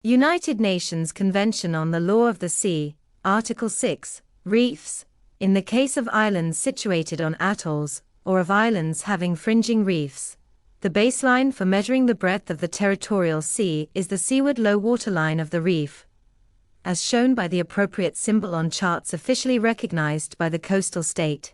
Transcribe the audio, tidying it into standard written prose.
United Nations Convention on the Law of the Sea, Article 6, Reefs. In the case of islands situated on atolls, or of islands having fringing reefs, the baseline for measuring the breadth of the territorial sea is the seaward low water line of the reef, as shown by the appropriate symbol on charts officially recognized by the coastal state.